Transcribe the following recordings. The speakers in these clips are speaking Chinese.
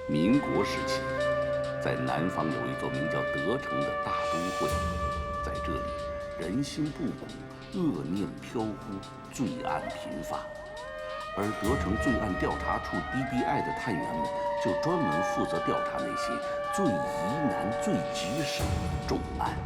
民国时期，在南方有一座名叫德城的大都会，在这里人心不古，恶念飘忽，罪案频发。而德城罪案调查处 DBI 的探员们就专门负责调查那些最疑难、最棘手的重案。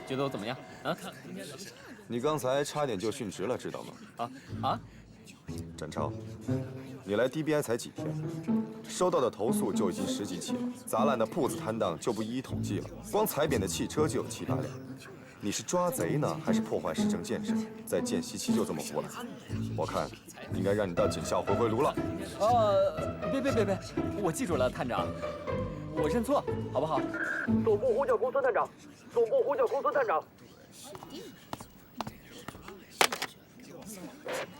觉得我怎么样？啊？你刚才差点就殉职了，知道吗？展超，你来 DBI 才几天，收到的投诉就已经10几起了，砸烂的铺子摊档就不一一统计了，光踩扁的汽车就有7、8辆。你是抓贼呢，还是破坏市政建设？在见习期就这么胡来，我看应该让你到警校回炉了。别，我记住了，探长，我认错，好不好？总部呼叫公孙探长，总部呼叫公孙探长。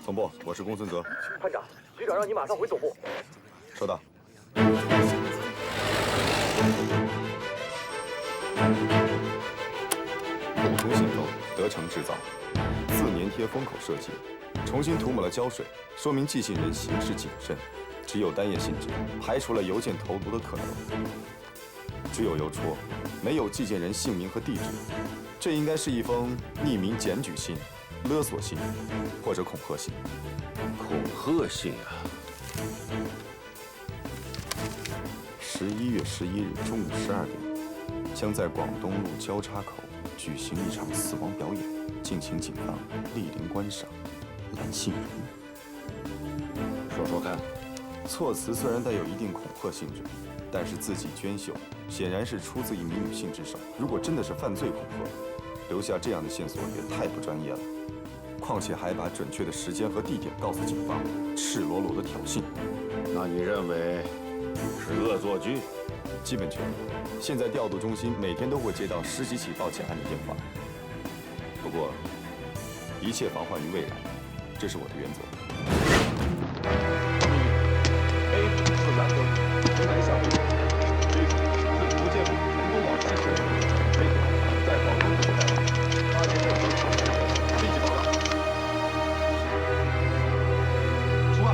总部，我是公孙泽。探长，局长让你马上回总部。收到。补充信封，德成制造，自粘贴封口设计，重新涂抹了胶水，说明寄信人行事谨慎，只有单页信纸，排除了邮件投毒的可能。只有邮戳，没有寄件人姓名和地址。这应该是一封匿名检举信、勒索信，或者恐吓信。恐吓信啊！11月11日中午12点，将在广东路交叉口举行一场死亡表演，敬请警方莅临观赏。蓝杏仁。说说看。措辞虽然带有一定恐吓性质，但是字迹娟秀，显然是出自一名女性之手。如果真的是犯罪恐吓，留下这样的线索也太不专业了。况且还把准确的时间和地点告诉警方，赤裸裸的挑衅。那你认为是恶作剧？基本确定。现在调度中心每天都会接到10几起报警案的电话。不过，一切防患于未然，这是我的原则。A 4蓝灯，河南下路，B 自福建路成都往西驶，C 在广东路口，8点6分，立即报告。出发。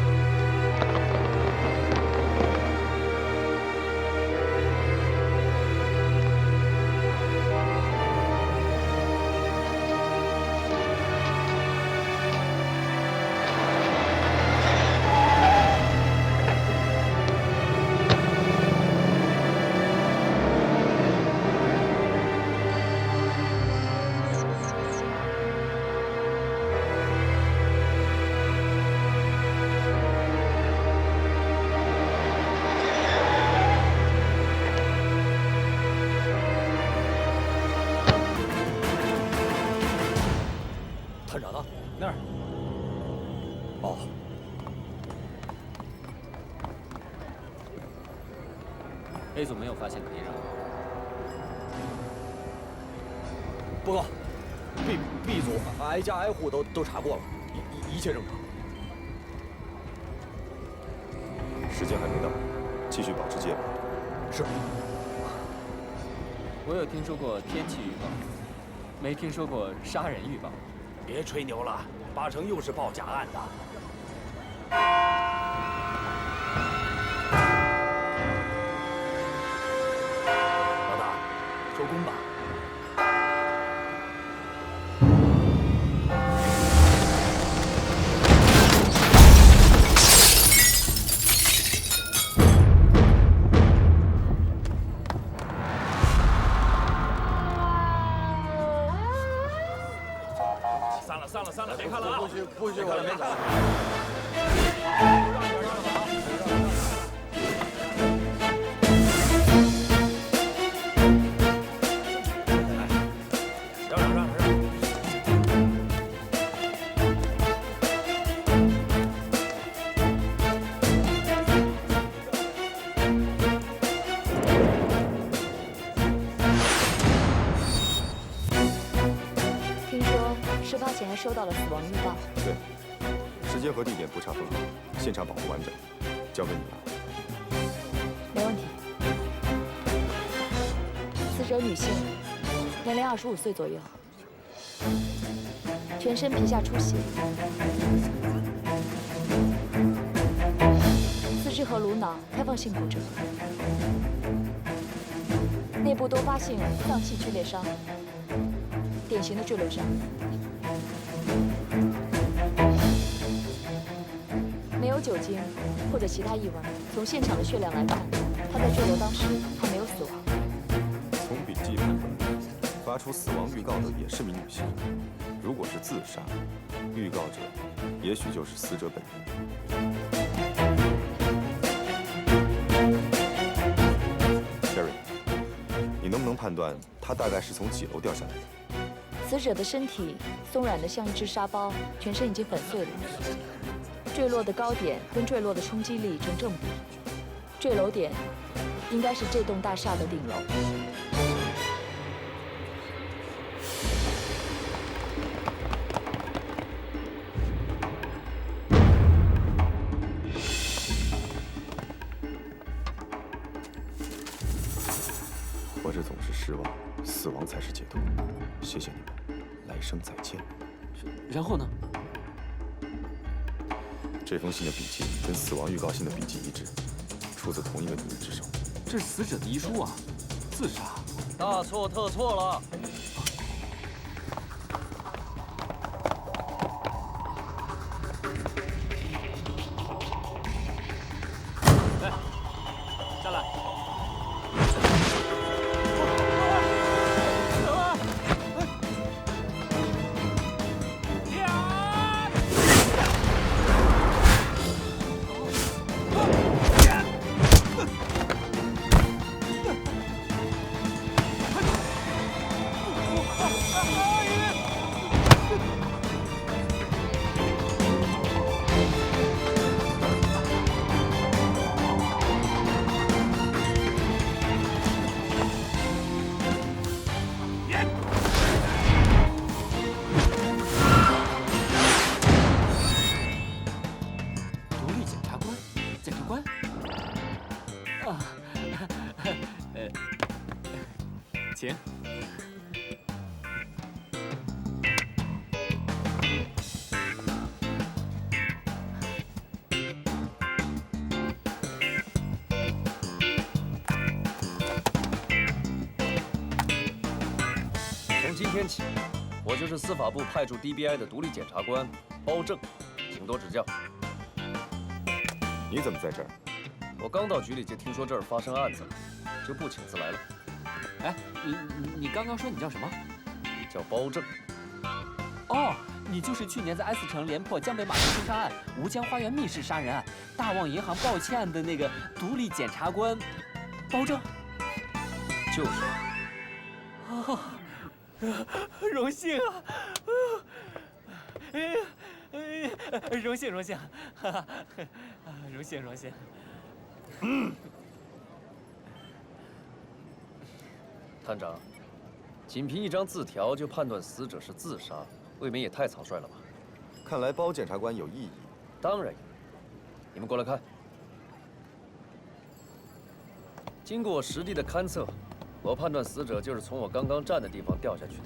探长呢？那儿。哦。A 组没有发现可疑人物。报告 ，B 组挨家挨户都查过了，一切正常。时间还没到，继续保持戒备。是。我有听说过天气预报，没听说过杀人预报。别吹牛了，8成又是报假案的。老大，收工吧。散了，别看了啊！不许，我没看。让。听说事发前还收到了死亡预报。对，时间和地点不差分毫，现场保护完整，交给你了。没问题。死者女性，年龄25岁左右，全身皮下出血，四肢和颅脑开放性骨折，内部多发性脏器剧烈伤，典型的坠楼伤。没有酒精或者其他异味。从现场的血量来看，他在坠楼当时还没有死亡。从笔迹判断，发出死亡预告的也是名女性。如果是自杀，预告者也许就是死者本人。Sherry， 你能不能判断她大概是从几楼掉下来的？死者的身体松软得像一只沙包，全身已经粉碎了。坠落的高点跟坠落的冲击力成正比，坠楼点应该是这栋大厦的顶楼。活着总是失望，死亡才是解脱。谢谢你们，来生再见。然后呢？这封信的笔迹跟死亡预告信的笔迹一致，出自同一个女人之手。这是死者的遗书啊，自杀。大错特错了。来，下来。请。从今天起，我就是司法部派驻 DBI 的独立检察官包正，请多指教。你怎么在这儿？我刚到局里就听说这儿发生案子了，就不请自来了。哎，你刚刚说你叫什么？叫包正。哦，你就是去年在 S 城连破江北马路凶杀案、吴江花园密室杀人案、大旺银行盗窃案的那个独立检察官包正。就是。哦，荣幸啊！荣幸荣幸，荣幸荣幸。探长，仅凭一张字条就判断死者是自杀，未免也太草率了吧？看来包检察官有异议。当然有。你们过来看。经过我实地的勘测，我判断死者就是从我刚刚站的地方掉下去的。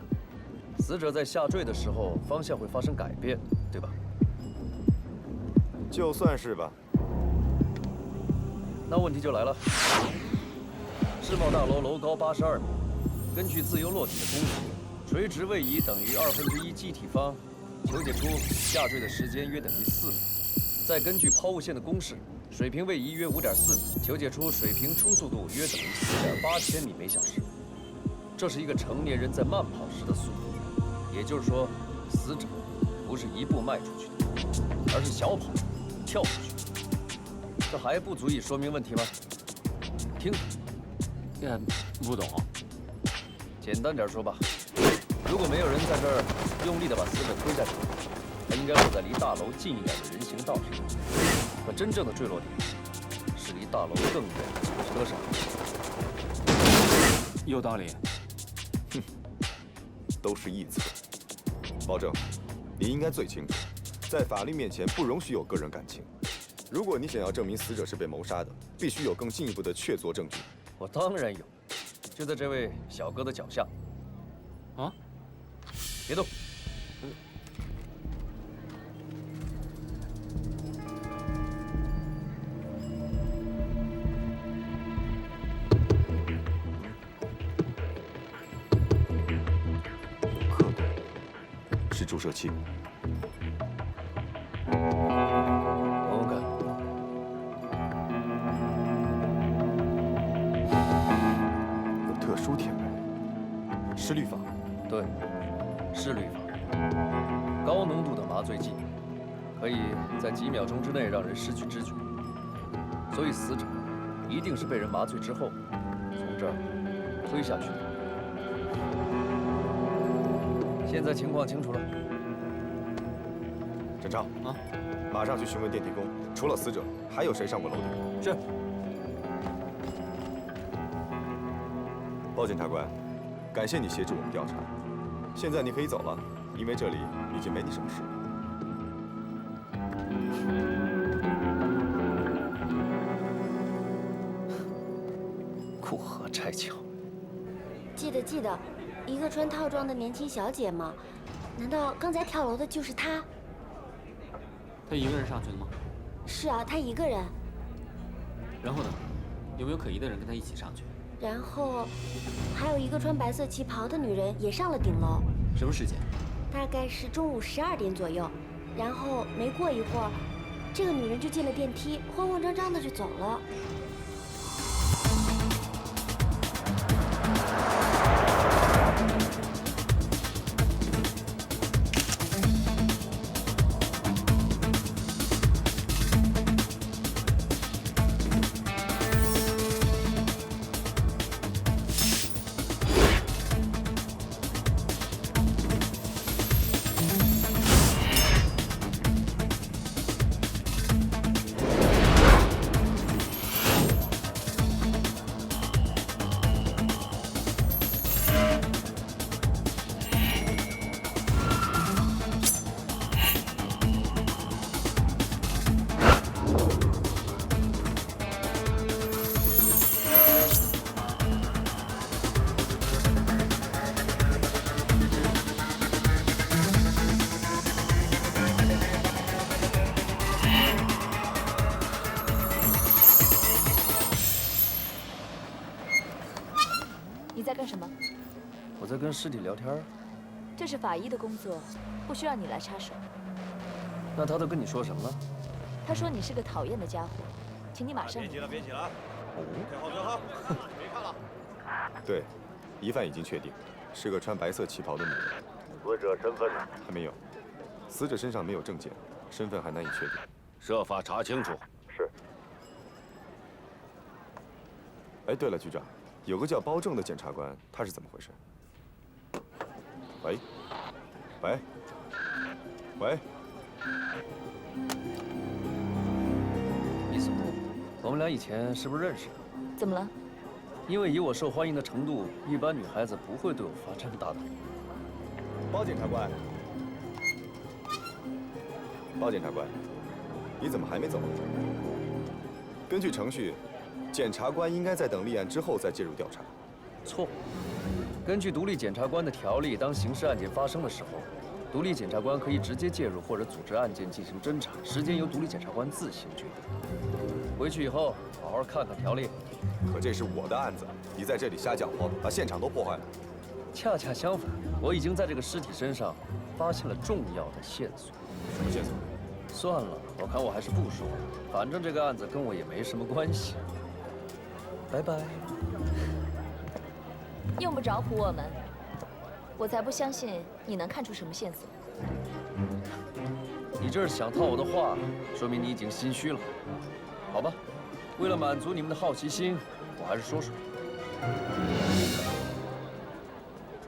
死者在下坠的时候，方向会发生改变，对吧？就算是吧。那问题就来了。世贸大楼楼高82米，根据自由落体的公式，垂直位移等于1/2机体方，求解出下坠的时间约等于4秒。再根据抛物线的公式，水平位移约5.4米，求解出水平初速度约等于4.8千米每小时。这是一个成年人在慢跑时的速度，也就是说，死者不是一步迈出去的，而是小跑跳出去。这还不足以说明问题吗？听。不懂。简单点说吧，如果没有人在这儿用力地把死者推下去，他应该落在离大楼近一点的人行道上。可真正的坠落点是离大楼更远的停车上。有道理。哼，都是臆测。保证，你应该最清楚，在法律面前不容许有个人感情。如果你想要证明死者是被谋杀的，必须有更进一步的确凿证据。我当然有，就在这位小哥的脚下。啊？别动。有刻度，是注射器。闻闻看。特殊甜味，失律法。对，是律法。高浓度的麻醉剂，可以在几秒钟之内让人失去知觉。所以死者一定是被人麻醉之后，从这儿推下去的。现在情况清楚了。陈超啊，马上去询问电梯工，除了死者，还有谁上过楼顶？是。包检察官，感谢你协助我们调查。现在你可以走了，因为这里已经没你什么事了。过河拆桥。记得，一个穿套装的年轻小姐吗？难道刚才跳楼的就是她？她一个人上去的吗？是啊，她一个人。然后呢？有没有可疑的人跟她一起上去？然后，还有一个穿白色旗袍的女人也上了顶楼。什么时间？大概是中午12点左右。然后没过一会儿，这个女人就进了电梯，慌慌张张的就走了。你在干什么？我在跟尸体聊天。这是法医的工作，不需要你来插手。那他都跟你说什么了？他说你是个讨厌的家伙，请你马上。别急了。退后。别看了。对，疑犯已经确定，是个穿白色旗袍的女人。死者身份呢？还没有，死者身上没有证件，身份还难以确定。设法查清楚。是。哎，对了，局长，有个叫包正的检察官，他是怎么回事？喂，喂，伊索，我们俩以前是不是认识？怎么了？因为以我受欢迎的程度，一般女孩子不会对我发这么大的。包检察官，包检察官，你怎么还没走？根据程序，检察官应该在等立案之后再介入调查。错。根据独立检察官的条例，当刑事案件发生的时候，独立检察官可以直接介入或者组织案件进行侦查，时间由独立检察官自行决定。回去以后好好看看条例。可这是我的案子，你在这里瞎搅和，把现场都破坏了。恰恰相反，我已经在这个尸体身上发现了重要的线索。什么线索？算了，我看我还是不说了，反正这个案子跟我也没什么关系。拜拜。用不着唬我们，我才不相信你能看出什么线索。你这是想套我的话，说明你已经心虚了。好吧，为了满足你们的好奇心，我还是说说。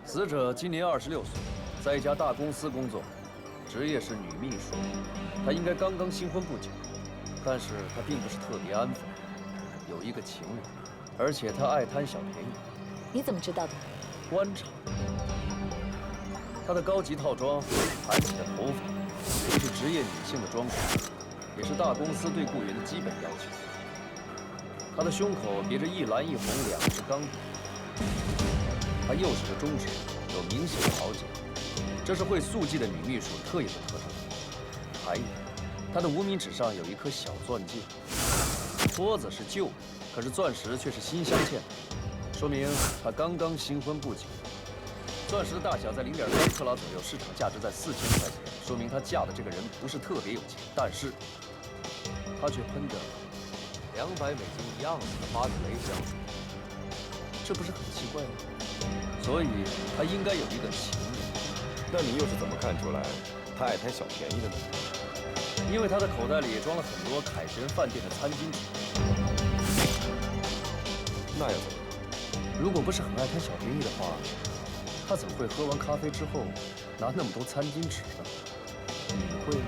死者今年26岁，在一家大公司工作，职业是女秘书。她应该刚刚新婚不久，但是她并不是特别安分，有一个情人，而且她爱贪小便宜。你怎么知道的？观察。她的高级套装，盘起的头发，都是职业女性的装饰，也是大公司对雇员的基本要求。她的胸口别着一蓝一红2支钢笔。她右手的中指有明显的凹陷，这是会速记的女秘书特有的特征。还有，她的无名指上有一颗小钻戒。戳子是旧的，可是钻石却是新镶嵌的，说明她刚刚新婚不久。钻石的大小在0.3克拉左右，市场价值在4000块钱，说明她嫁的这个人不是特别有钱，但是她却喷着200美金一盎司的巴特雷香水，这不是很奇怪吗？所以她应该有一个情人。那你又是怎么看出来她爱贪小便宜的呢？因为她的口袋里装了很多凯旋饭店的餐巾纸。那又怎么？如果不是很爱贪小便宜的话，她怎么会喝完咖啡之后拿那么多餐巾纸呢？你会吗？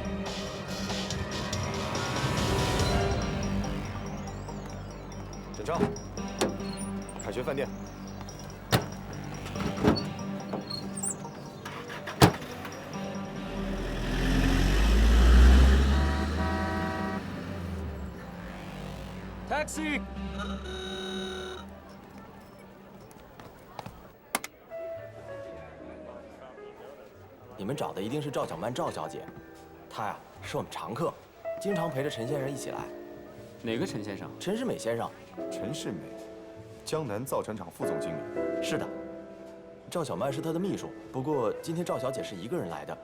检超，凯旋饭店。Taxi。你们找的一定是赵小曼赵小姐，她呀是我们常客，经常陪着陈先生一起来。哪个陈先生？陈世美先生。陈世美，江南造船厂副总经理。是的，赵小曼是她的秘书。不过今天赵小姐是一个人来的，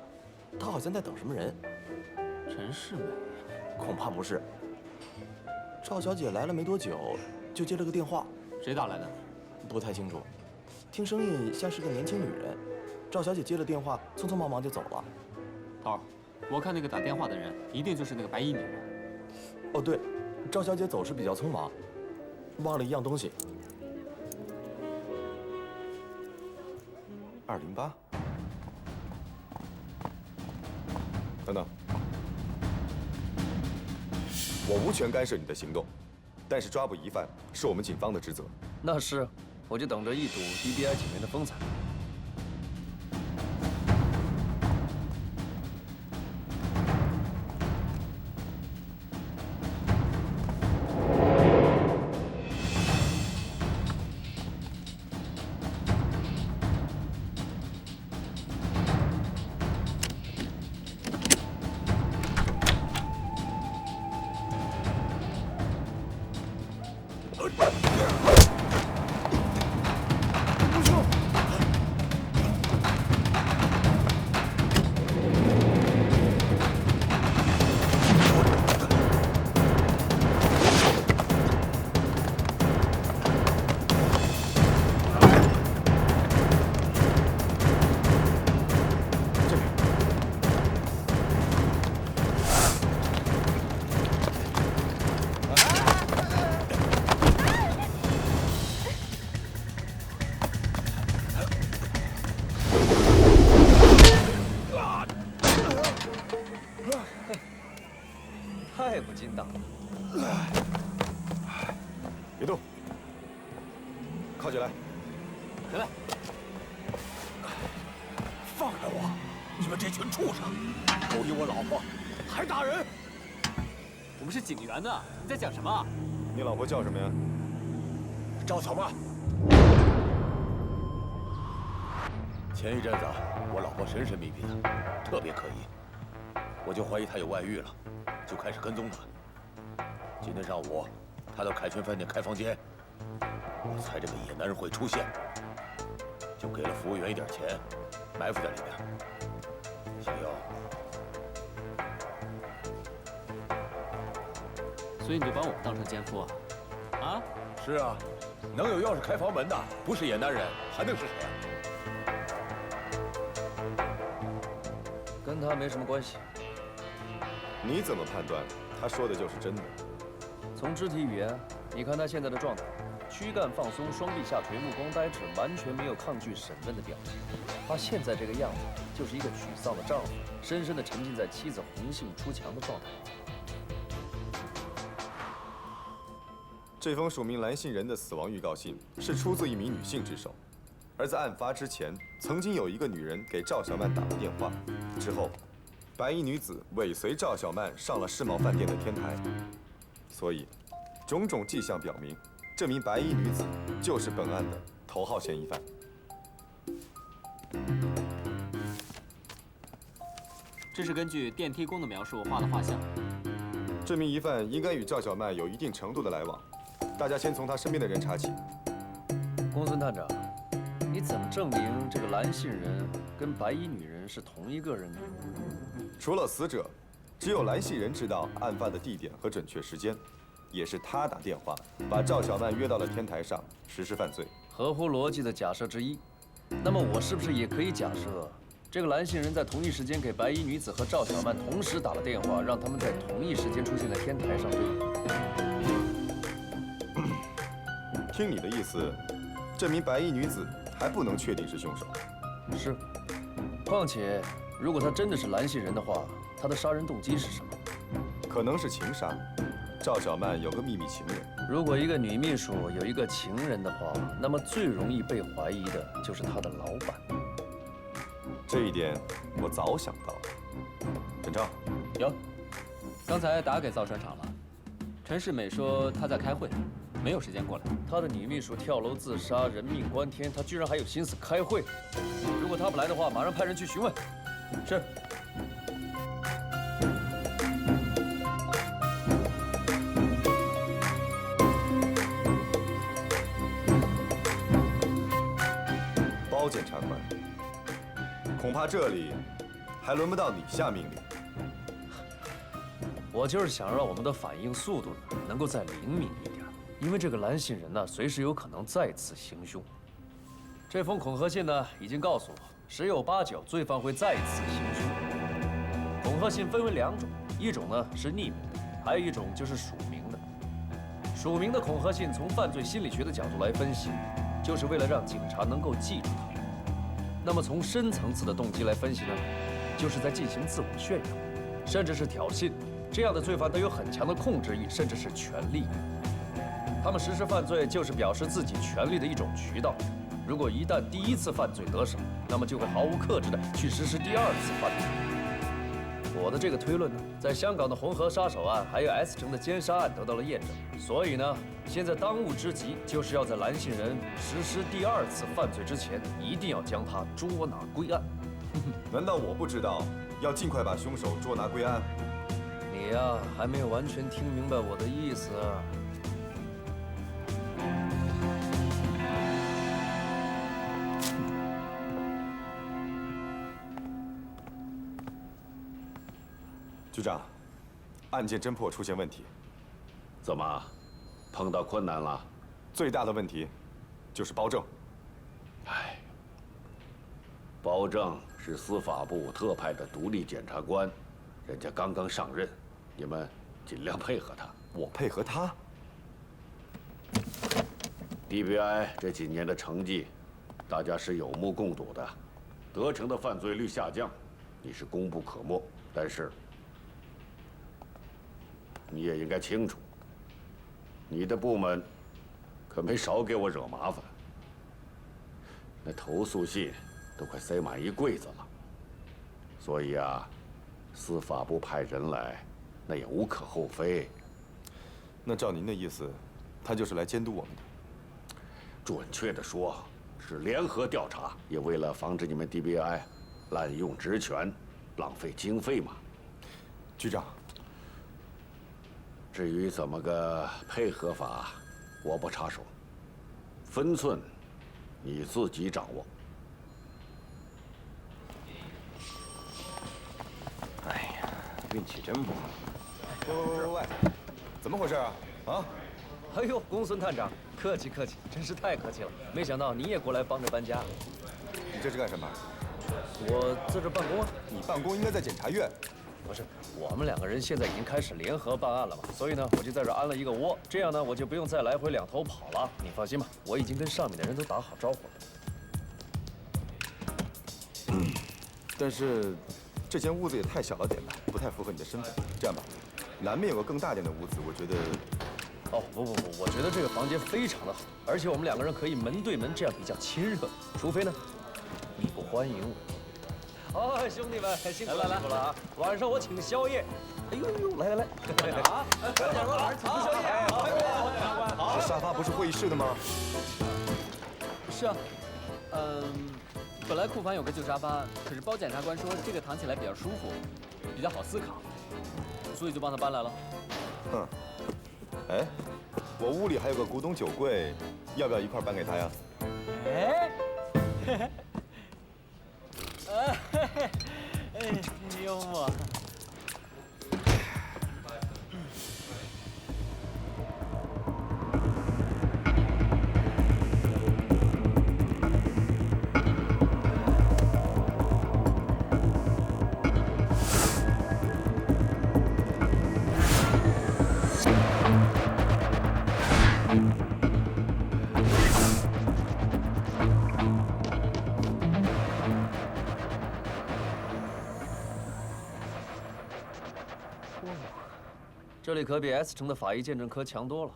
她好像在等什么人。陈世美？恐怕不是。赵小姐来了没多久，就接了个电话。谁打来的？不太清楚，听声音像是个年轻女人。赵小姐接了电话，匆匆忙忙就走了。头儿，我看那个打电话的人一定就是那个白衣女人。哦，对，赵小姐走时比较匆忙，忘了一样东西。208。等等，我无权干涉你的行动，但是抓捕疑犯是我们警方的职责。那是，我就等着一睹 DBI 警员的风采。太不经当了！别动，靠起来！来，放开我！你们这群畜生，勾引我老婆，还打人！我们是警员呢，你在讲什么？你老婆叫什么呀？赵小曼。前一阵子我老婆神神秘秘的，特别可疑，我就怀疑她有外遇了，就开始跟踪她。今天上午，她到凯旋饭店开房间，我猜这个野男人会出现，就给了服务员一点钱，埋伏在里边。小优，所以你就把我们当成奸夫啊？啊？是啊，能有钥匙开房门的，不是野男人，还能是谁啊？跟他没什么关系。你怎么判断他说的就是真的？从肢体语言，你看他现在的状态，躯干放松，双臂下垂，目光呆滞，完全没有抗拒审问的表情。他现在这个样子，就是一个沮丧的丈夫，深深地沉浸在妻子红杏出墙的状态。这封署名蓝杏仁的死亡预告信是出自一名女性之手，而在案发之前，曾经有一个女人给赵小曼打了电话，之后，白衣女子尾随赵小曼上了世贸饭店的天台，所以，种种迹象表明，这名白衣女子就是本案的头号嫌疑犯。这是根据电梯工的描述画的画像。这名疑犯应该与赵小曼有一定程度的来往，大家先从他身边的人查起。公孙探长，你怎么证明这个蓝杏仁跟白衣女人是同一个人呢？除了死者，只有蓝杏仁知道案发的地点和准确时间，也是他打电话把赵小曼约到了天台上实施犯罪，合乎逻辑的假设之一。那么我是不是也可以假设，这个蓝杏仁在同一时间给白衣女子和赵小曼同时打了电话，让他们在同一时间出现在天台上对吗？听你的意思，这名白衣女子还不能确定是凶手。是。况且，如果她真的是蓝杏仁的话，她的杀人动机是什么？可能是情杀。赵小曼有个秘密情人。如果一个女秘书有一个情人的话，那么最容易被怀疑的就是她的老板。这一点我早想到了。陈超，有。刚才打给造船厂了，陈世美说她在开会，没有时间过来。她的女秘书跳楼自杀，人命关天，她居然还有心思开会。如果她不来的话，马上派人去询问。是。包检察官，恐怕这里还轮不到你下命令。我就是想让我们的反应速度能够再灵敏一点，因为这个蓝杏仁呢，随时有可能再次行凶。这封恐吓信呢，已经告诉我，十有八九罪犯会再次行凶。恐吓信分为两种，一种呢是匿名，还有一种就是署名的。署名的恐吓信，从犯罪心理学的角度来分析，就是为了让警察能够记住他。那么从深层次的动机来分析呢，就是在进行自我炫耀，甚至是挑衅。这样的罪犯都有很强的控制欲，甚至是权力欲。他们实施犯罪就是表示自己权力的一种渠道。如果一旦第一次犯罪得手，那么就会毫无克制地去实施第二次犯罪。我的这个推论呢，在香港的红河杀手案还有 S 城的奸杀案得到了验证。所以呢，现在当务之急就是要在蓝杏仁实施第二次犯罪之前，一定要将他捉拿归案。难道我不知道要尽快把凶手捉拿归案？你呀，还没有完全听明白我的意思。局长，案件侦破出现问题。怎么，碰到困难了？最大的问题就是包正。唉，包正是司法部特派的独立检察官，人家刚刚上任，你们尽量配合他。我配合他？DBI 这几年的成绩，大家是有目共睹的，得逞的犯罪率下降，你是功不可没。但是你也应该清楚，你的部门可没少给我惹麻烦。那投诉信都快塞满一柜子了，所以啊，司法部派人来，那也无可厚非。那照您的意思，他就是来监督我们的。准确的说，是联合调查，也为了防止你们 DBI 滥用职权、浪费经费嘛。局长，至于怎么个配合法，我不插手，分寸你自己掌握。哎呀，运气真不好。喂，怎么回事啊？啊？哎呦，公孙探长，客气客气，真是太客气了。没想到你也过来帮着搬家。你这是干什么？我在这办公啊。你办公应该在检察院。不是，我们2个人现在已经开始联合办案了嘛，所以呢，我就在这安了一个窝，这样呢，我就不用再来回2头跑了。你放心吧，我已经跟上面的人都打好招呼了。但是这间屋子也太小了点吧，不太符合你的身份。这样吧，南面有个更大点的屋子，我觉得。哦，不，我觉得这个房间非常的好，而且我们2个人可以门对门，这样比较亲热。除非呢，你不欢迎我。哦，兄弟们，辛苦了，辛苦了啊！晚上我请宵夜。哎呦，来，啊！快点，晚上请宵夜。好，这沙发不是会议室的吗？是啊，本来库房有个旧沙发，可是包检察官说这个躺起来比较舒服，比较好思考，所以就帮他搬来了。哼。哎，我屋里还有个古董酒柜，要不要一块搬给他呀？幽默。这里可比 S 城的法医鉴证科强多了。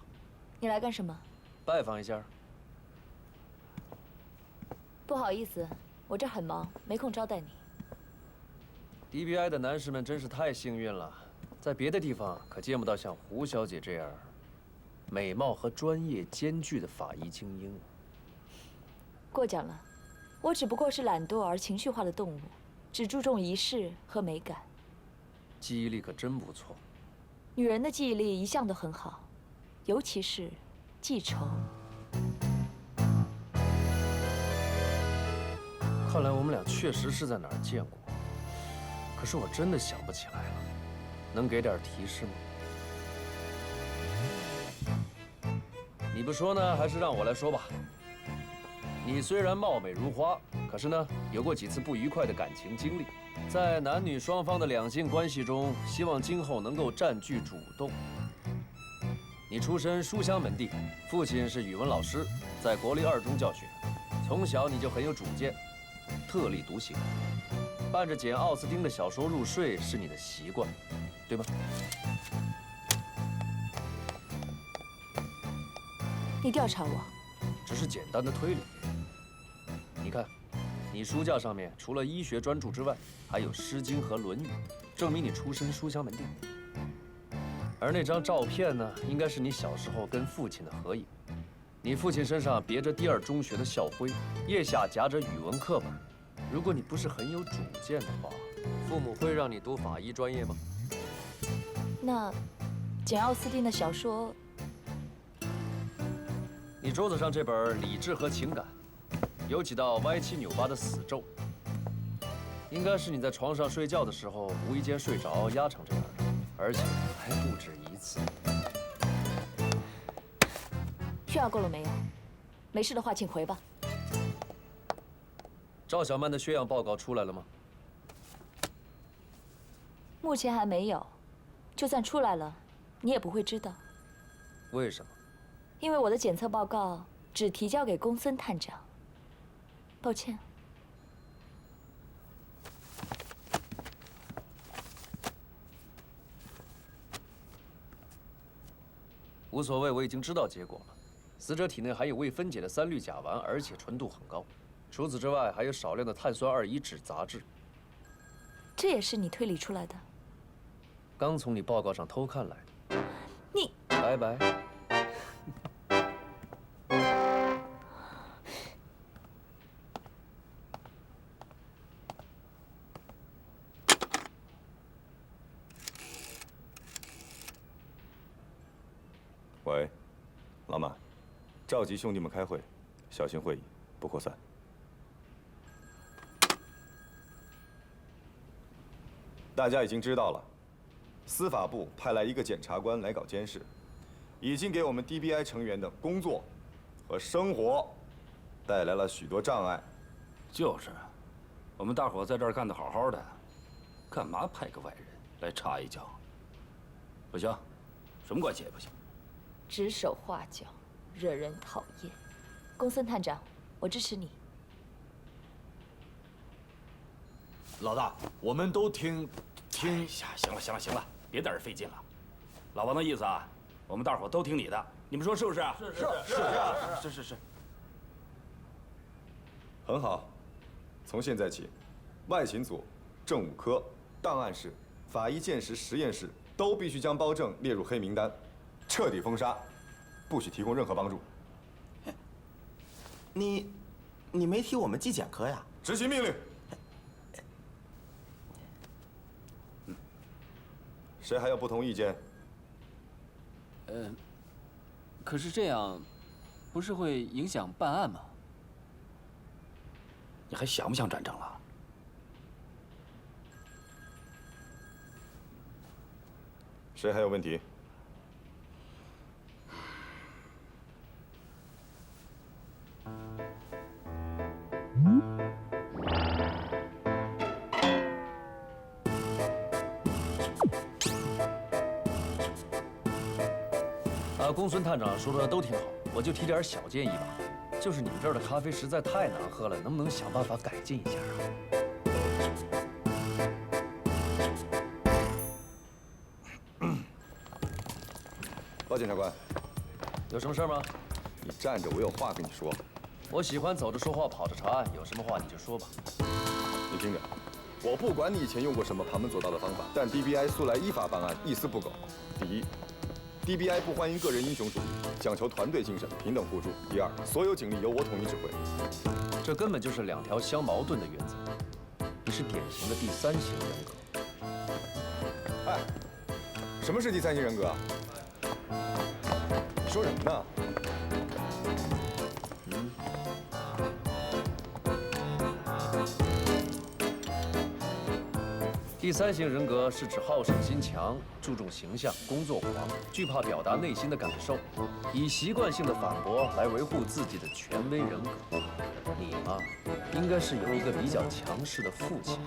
你来干什么？拜访一下。不好意思，我这很忙，没空招待你。DBI 的男士们真是太幸运了，在别的地方可见不到像胡小姐这样美貌和专业兼具的法医精英。过奖了，我只不过是懒惰而情绪化的动物，只注重仪式和美感。记忆力可真不错。女人的记忆力一向都很好，尤其是记仇。看来我们俩确实是在哪儿见过，可是我真的想不起来了，能给点提示吗？你不说呢，还是让我来说吧。你虽然貌美如花，可是呢，有过几次不愉快的感情经历，在男女双方的两性关系中，希望今后能够占据主动。你出身书香门第，父亲是语文老师，在国立2中教学，从小你就很有主见，特立独行，伴着简·奥斯汀的小说入睡是你的习惯，对吗？你调查我？只是简单的推理。你看，你书架上面除了医学专著之外，还有《诗经》和《论语》，证明你出身书香门第。而那张照片呢，应该是你小时候跟父亲的合影。你父亲身上别着第2中学的校徽，腋下夹着语文课本。如果你不是很有主见的话，父母会让你读法医专业吗？那简·奥斯汀的小说，你桌子上这本《理智和情感》，有几道歪七扭八的死咒，应该是你在床上睡觉的时候无意间睡着压成这样的，而且还不止一次。炫耀够了没有？没事的话，请回吧。赵小曼的血样报告出来了吗？目前还没有，就算出来了，你也不会知道。为什么？因为我的检测报告只提交给公孙探长。抱歉。无所谓，我已经知道结果了。死者体内含有未分解的3氯甲烷，而且纯度很高。除此之外，还有少量的碳酸2乙酯杂质。这也是你推理出来的？刚从你报告上偷看来的。你拜拜。喂，老马，召集兄弟们开会，小型会议，不扩散。大家已经知道了，司法部派来一个检察官来搞监视，已经给我们 DBI 成员的工作和生活带来了许多障碍。就是，我们大伙在这儿干得好好的，干嘛派个外人来插一脚？不行，什么关系也不行。指手画脚，惹人讨厌。公孙探长，我支持你。老大，我们都听。哎呀，行了，别在这儿费劲了。老王的意思啊，我们大伙都听你的，你们说是不是？是。很好，从现在起，外勤组、政务科、档案室、法医鉴识实验室都必须将包正列入黑名单，彻底封杀，不许提供任何帮助。你没提我们纪检科呀？执行命令。谁还有不同意见？可是这样，不是会影响办案吗？你还想不想转正了？谁还有问题？公孙探长说的都挺好，我就提点小建议吧。就是你们这儿的咖啡实在太难喝了，能不能想办法改进一下啊？包检察官，有什么事吗？你站着，我有话跟你说。我喜欢走着说话，跑着查案，有什么话你就说吧。你听着，我不管你以前用过什么旁门左道的方法，但 DBI 素来依法办案，一丝不苟。第一，DBI 不欢迎个人英雄主义，讲求团队精神、平等互助。第二，所有警力由我统一指挥。这根本就是2条相矛盾的原则。你是典型的第3型人格。哎，什么是第3型人格啊？你说什么呢？第3型人格是指好胜心强、注重形象、工作狂、惧怕表达内心的感受，以习惯性的反驳来维护自己的权威人格。你嘛，应该是有一个比较强势的父亲，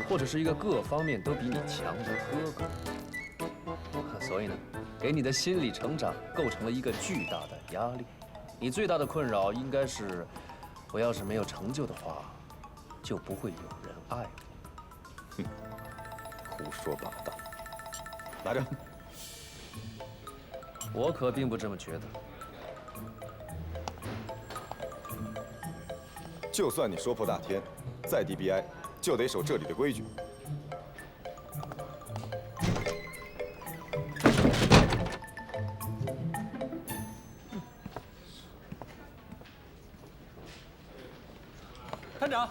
或者是一个各方面都比你强的哥哥。所以呢，给你的心理成长构成了一个巨大的压力。你最大的困扰应该是，我要是没有成就的话，就不会有人爱我。哼。胡说八道！拿着。我可并不这么觉得。就算你说破大天，在 DBI 就得守这里的规矩。探长，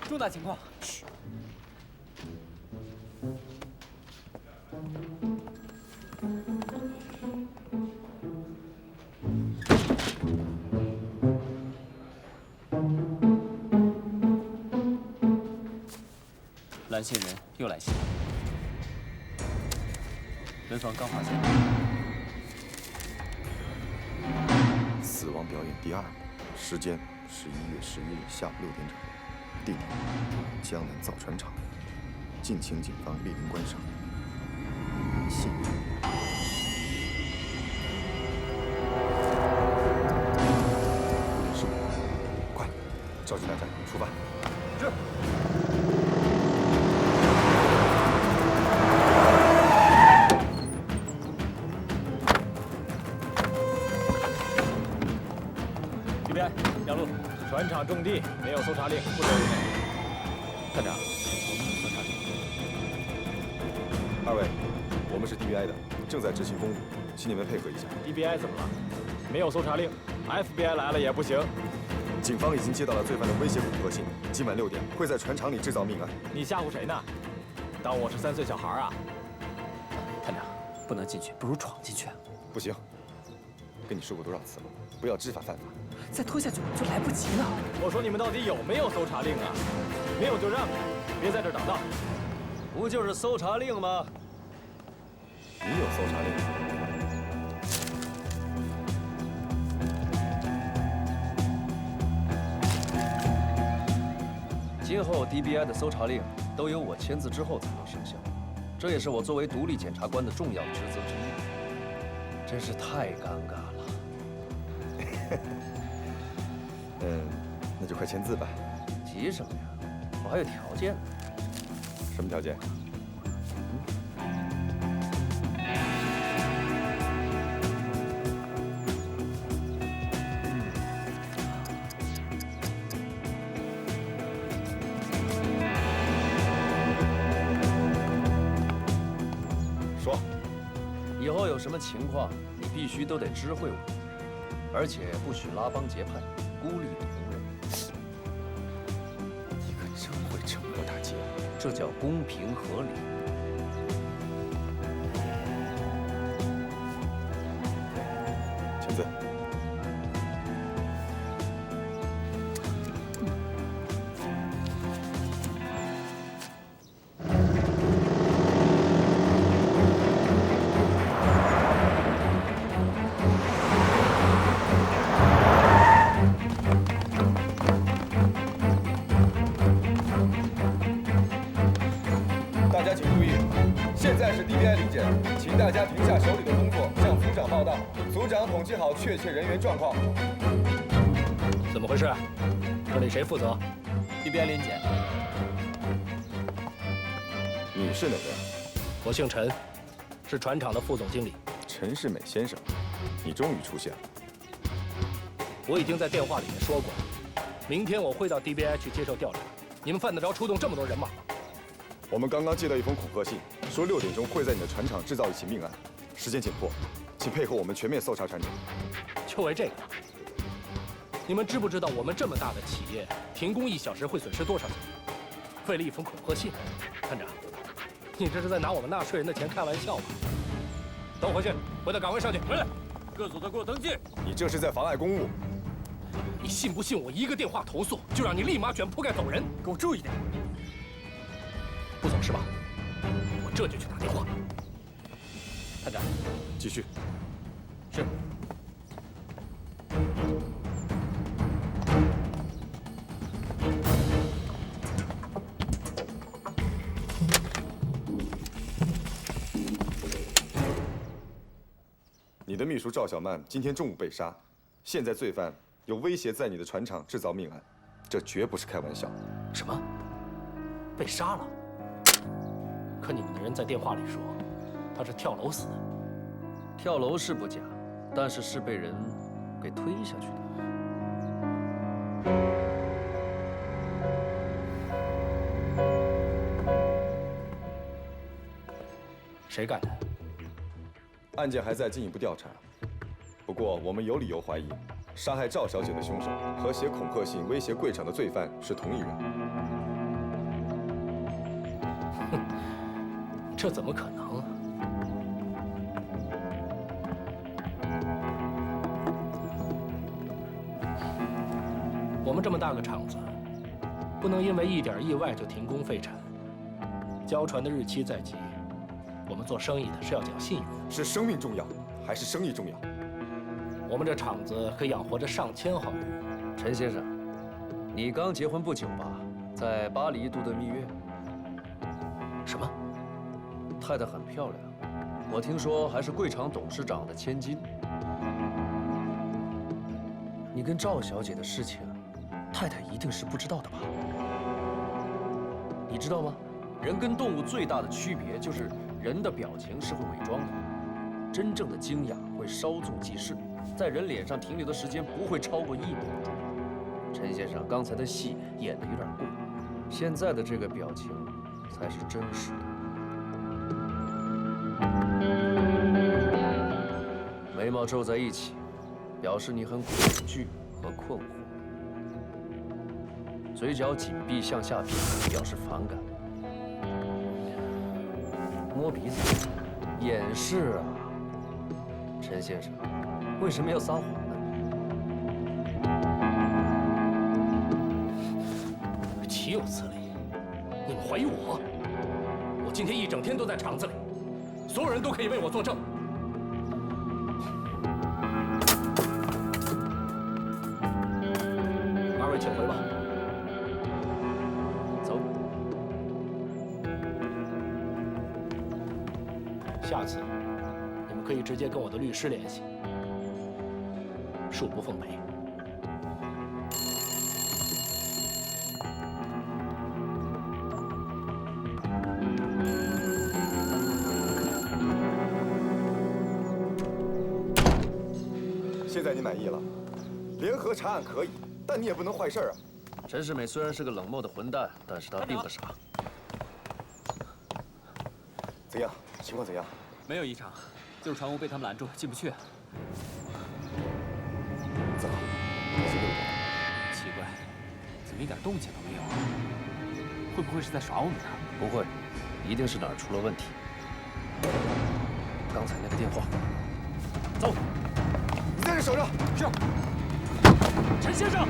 重大情况。嘘。蓝线人又来信，人房刚发现。死亡表演第2幕，时间11月11日下午6点整，地点江南造船厂，敬请警方莅临观赏。信。5点15，快，召集大战，出发。是。场种地，没有搜查令，不准入内。探长，我们有搜查令。二位，我们是 DBI 的，正在执行公务，请你们配合一下。DBI 怎么了？没有搜查令 ，FBI 来了也不行。警方已经接到了罪犯的威胁恐吓信，今晚6点会在船厂里制造命案。你吓唬谁呢？当我是3岁小孩啊？探长，不能进去，不如闯进去。不行，跟你说过多少次了，不要知法犯法。再拖下去就来不及了。我说你们到底有没有搜查令啊？没有就让开，别在这儿挡道。不就是搜查令吗？你有搜查令？今后 DBI 的搜查令都由我签字之后才能生效，这也是我作为独立检察官的重要职责之一。真是太尴尬了。那就快签字吧。急什么呀？我还有条件呢。什么条件？说。以后有什么情况，你必须都得知会我，而且不许拉帮结派，孤立同仁。你可真会趁火打劫，这叫公平合理。签字。大家请注意，现在是 DBI 临检，请大家停下手里的工作，向组长报到。组长统计好确切人员状况。怎么回事？这里谁负责 ？DBI 临检。你是哪位？我姓陈，是船厂的副总经理。陈世美先生，你终于出现了。我已经在电话里面说过，明天我会到 DBI 去接受调查。你们犯得着出动这么多人马吗？我们刚刚接到一封恐吓信，说6点钟会在你的船厂制造一起命案，时间紧迫，请配合我们全面搜查船厂。就为这个？你们知不知道我们这么大的企业，停工1小时会损失多少钱？为了一封恐吓信，探长，你这是在拿我们纳税人的钱开玩笑吧？都回去，回到岗位上去，回来！各组的给我登记。你这是在妨碍公务。你信不信我一个电话投诉，就让你立马卷铺盖走人？给我注意点。不走是吧？我这就去打电话。探长，继续。是。你的秘书赵小曼今天中午被杀，现在罪犯有威胁在你的船厂制造命案，这绝不是开玩笑。什么？被杀了？可你们的人在电话里说，他是跳楼死的。跳楼是不假，但是被人给推下去的。谁干的？案件还在进一步调查，不过我们有理由怀疑，杀害赵小姐的凶手和写恐吓信威胁柜长的罪犯是同一人。哼，这怎么可能啊？我们这么大个厂子，不能因为一点意外就停工废产。交船的日期在即，我们做生意的是要讲信誉。是生命重要，还是生意重要？我们这厂子可养活着上千号人。陈先生，你刚结婚不久吧？在巴黎度的蜜月？什么？太太很漂亮，我听说还是柜厂董事长的千金。你跟赵小姐的事情，太太一定是不知道的吧？你知道吗？人跟动物最大的区别就是人的表情是会伪装的，真正的惊讶会稍纵即逝，在人脸上停留的时间不会超过1秒钟。陈先生刚才的戏演得有点过，现在的这个表情才是真实的。眉毛皱在一起，表示你很恐惧和困惑；嘴角紧闭向下撇，表示反感。摸鼻子，掩饰啊，陈先生，为什么要撒谎呢？岂有此理！你们怀疑我？我今天一整天都在厂子里，所有人都可以为我作证。二位请回吧。走。下次你们可以直接跟我的律师联系，恕不奉陪。现在你满意了？联合查案可以，但你也不能坏事啊。陈世美虽然是个冷漠的混蛋，但是他并不傻。怎样？情况怎样？没有异常，就是船坞被他们拦住，进不去。怎么？奇怪，怎么一点动静都没有啊？会不会是在耍我们呢？不会，一定是哪儿出了问题。刚才那个电话，走。你在这守着。是。陈先生。